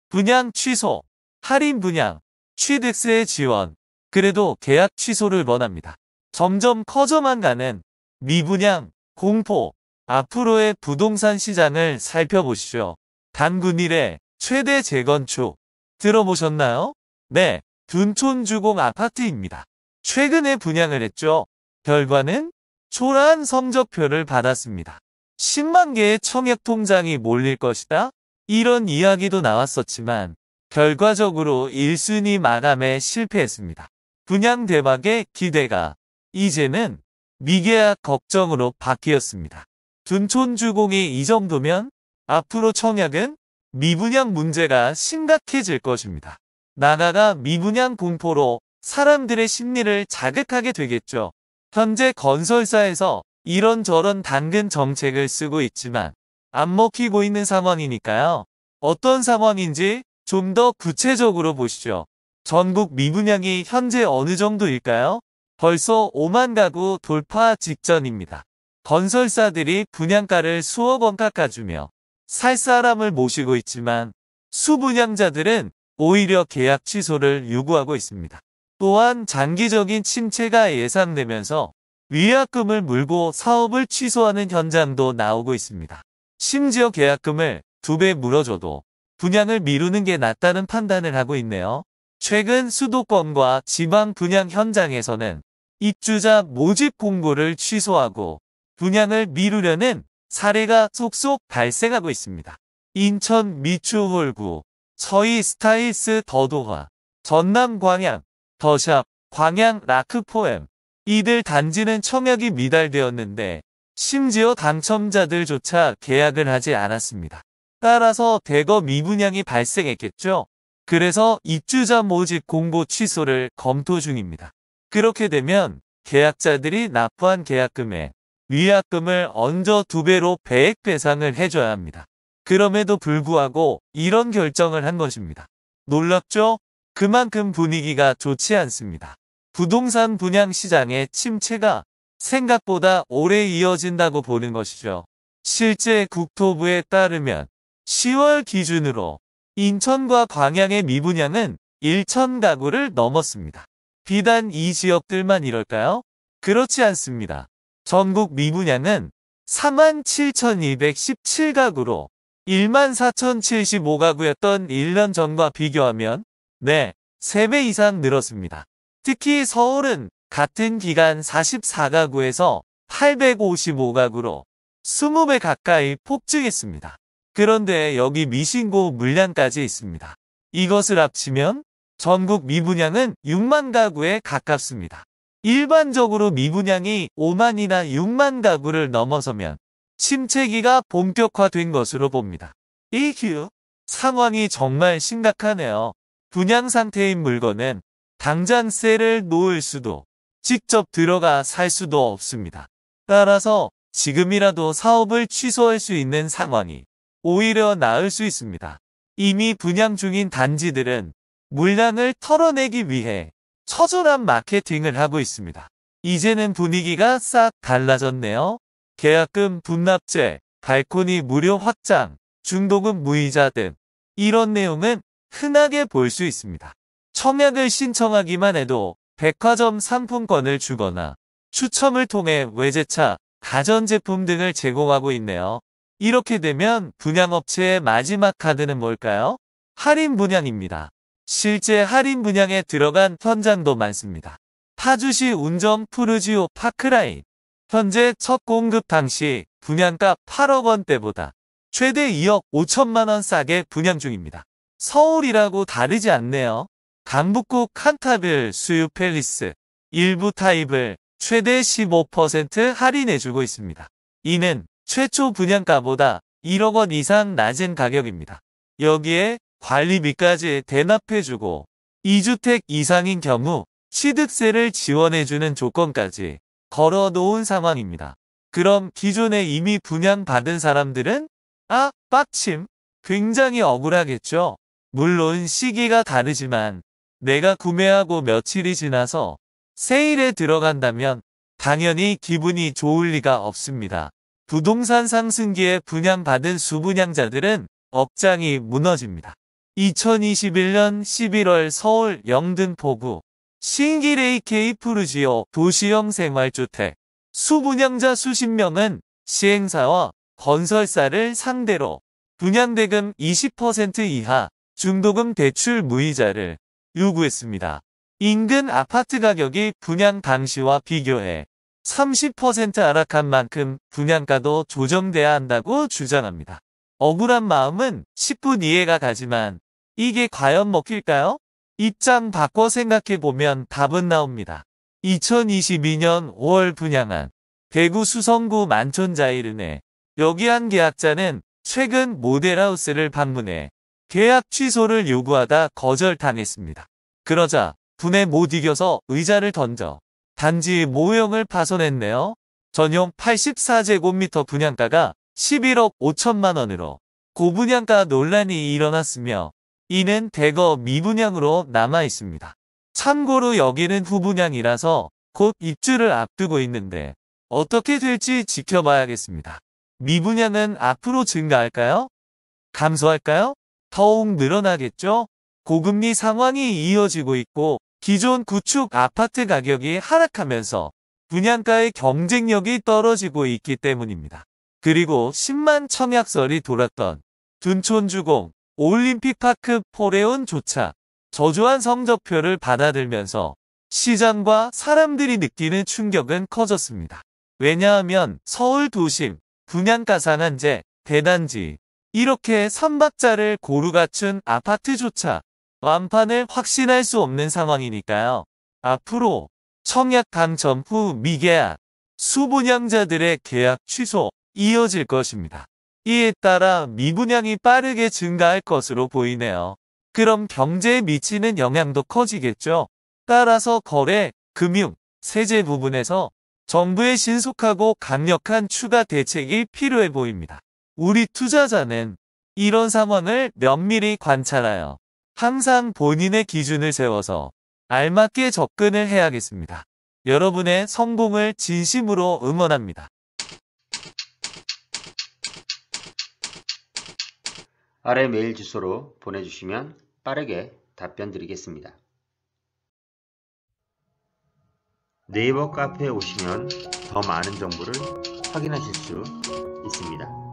분양 취소, 할인 분양, 취득세 지원. 그래도 계약 취소를 원합니다. 점점 커져만 가는 미분양, 공포. 앞으로의 부동산 시장을 살펴보시죠. 단군일의 최대 재건축. 들어보셨나요? 네, 둔촌주공 아파트입니다. 최근에 분양을 했죠. 결과는 초라한 성적표를 받았습니다. 10만 개의 청약 통장이 몰릴 것이다? 이런 이야기도 나왔었지만 결과적으로 1순위 마감에 실패했습니다. 분양 대박의 기대가 이제는 미계약 걱정으로 바뀌었습니다. 둔촌주공이 이 정도면 앞으로 청약은 미분양 문제가 심각해질 것입니다. 나라가 미분양 공포로 사람들의 심리를 자극하게 되겠죠. 현재 건설사에서 이런저런 당근 정책을 쓰고 있지만 안 먹히고 있는 상황이니까요. 어떤 상황인지 좀 더 구체적으로 보시죠. 전국 미분양이 현재 어느 정도일까요? 벌써 5만 가구 돌파 직전입니다. 건설사들이 분양가를 수억 원 깎아주며 살 사람을 모시고 있지만 수분양자들은 오히려 계약 취소를 요구하고 있습니다. 또한 장기적인 침체가 예상되면서 위약금을 물고 사업을 취소하는 현장도 나오고 있습니다. 심지어 계약금을 2배 물어줘도 분양을 미루는 게 낫다는 판단을 하고 있네요. 최근 수도권과 지방 분양 현장에서는 입주자 모집 공고를 취소하고 분양을 미루려는 사례가 속속 발생하고 있습니다. 인천 미추홀구, 서희 스타일스 더도화, 전남 광양, 더샵, 광양 라크포엠. 이들 단지는 청약이 미달되었는데 심지어 당첨자들조차 계약을 하지 않았습니다. 따라서 대거 미분양이 발생했겠죠. 그래서 입주자 모집 공고 취소를 검토 중입니다. 그렇게 되면 계약자들이 납부한 계약금에 위약금을 얹어 2배로 배액 배상을 해줘야 합니다. 그럼에도 불구하고 이런 결정을 한 것입니다. 놀랍죠? 그만큼 분위기가 좋지 않습니다. 부동산 분양 시장의 침체가 생각보다 오래 이어진다고 보는 것이죠. 실제 국토부에 따르면 10월 기준으로 인천과 광양의 미분양은 1천 가구를 넘었습니다. 비단 이 지역들만 이럴까요? 그렇지 않습니다. 전국 미분양은 47,217가구로 14,075가구였던 1년 전과 비교하면 3배 이상 늘었습니다. 특히 서울은 같은 기간 44가구에서 855가구로 20배 가까이 폭증했습니다. 그런데 여기 미신고 물량까지 있습니다. 이것을 합치면 전국 미분양은 6만 가구에 가깝습니다. 일반적으로 미분양이 5만이나 6만 가구를 넘어서면 침체기가 본격화된 것으로 봅니다. 이휴, 상황이 정말 심각하네요. 분양 상태인 물건은 당장 셀을 놓을 수도 직접 들어가 살 수도 없습니다. 따라서 지금이라도 사업을 취소할 수 있는 상황이 오히려 나을 수 있습니다. 이미 분양 중인 단지들은 물량을 털어내기 위해 처절한 마케팅을 하고 있습니다. 이제는 분위기가 싹 달라졌네요. 계약금 분납제, 발코니 무료 확장, 중도금 무이자 등 이런 내용은 흔하게 볼 수 있습니다. 청약을 신청하기만 해도 백화점 상품권을 주거나 추첨을 통해 외제차, 가전제품 등을 제공하고 있네요. 이렇게 되면 분양업체의 마지막 카드는 뭘까요? 할인 분양입니다. 실제 할인 분양에 들어간 현장도 많습니다. 파주시 운정 푸르지오 파크라인. 현재 첫 공급 당시 분양가 8억 원대보다 최대 2억 5천만 원 싸게 분양 중입니다. 서울이라고 다르지 않네요. 강북구 칸타빌 수유 팰리스 일부 타입을 최대 15% 할인해주고 있습니다. 이는 최초 분양가보다 1억 원 이상 낮은 가격입니다. 여기에 관리비까지 대납해주고 2주택 이상인 경우 취득세를 지원해주는 조건까지 걸어놓은 상황입니다. 그럼 기존에 이미 분양받은 사람들은 빡침. 굉장히 억울하겠죠. 물론 시기가 다르지만 내가 구매하고 며칠이 지나서 세일에 들어간다면 당연히 기분이 좋을 리가 없습니다. 부동산 상승기에 분양받은 수분양자들은 업장이 무너집니다. 2021년 11월 서울 영등포구 신기레이 K푸르지오 도시형 생활주택 수분양자 수십 명은 시행사와 건설사를 상대로 분양대금 20% 이하 중도금 대출 무이자를 요구했습니다. 인근 아파트 가격이 분양 당시와 비교해 30% 하락한 만큼 분양가도 조정돼야 한다고 주장합니다. 억울한 마음은 10분 이해가 가지만 이게 과연 먹힐까요? 입장 바꿔 생각해보면 답은 나옵니다. 2022년 5월 분양한 대구 수성구 만촌자이른에 여기 한 계약자는 최근 모델하우스를 방문해 계약 취소를 요구하다 거절당했습니다. 그러자 분에 못 이겨서 의자를 던져 단지 모형을 파손했네요. 전용 84제곱미터 분양가가 11억 5천만 원으로 고분양가 논란이 일어났으며 이는 대거 미분양으로 남아 있습니다. 참고로 여기는 후분양이라서 곧 입주를 앞두고 있는데 어떻게 될지 지켜봐야겠습니다. 미분양은 앞으로 증가할까요? 감소할까요? 더욱 늘어나겠죠? 고금리 상황이 이어지고 있고 기존 구축 아파트 가격이 하락하면서 분양가의 경쟁력이 떨어지고 있기 때문입니다. 그리고 10만 청약설이 돌았던 둔촌주공, 올림픽파크 포레온조차 저조한 성적표를 받아들면서 시장과 사람들이 느끼는 충격은 커졌습니다. 왜냐하면 서울 도심, 분양가 상한제, 대단지 이렇게 3박자를 고루 갖춘 아파트조차 완판을 확신할 수 없는 상황이니까요. 앞으로 청약 당첨 후 미계약, 수분양자들의 계약 취소 이어질 것입니다. 이에 따라 미분양이 빠르게 증가할 것으로 보이네요. 그럼 경제에 미치는 영향도 커지겠죠. 따라서 거래, 금융, 세제 부분에서 정부의 신속하고 강력한 추가 대책이 필요해 보입니다. 우리 투자자는 이런 상황을 면밀히 관찰하여 항상 본인의 기준을 세워서 알맞게 접근을 해야겠습니다. 여러분의 성공을 진심으로 응원합니다. 아래 메일 주소로 보내주시면 빠르게 답변 드리겠습니다. 네이버 카페에 오시면 더 많은 정보를 확인하실 수 있습니다.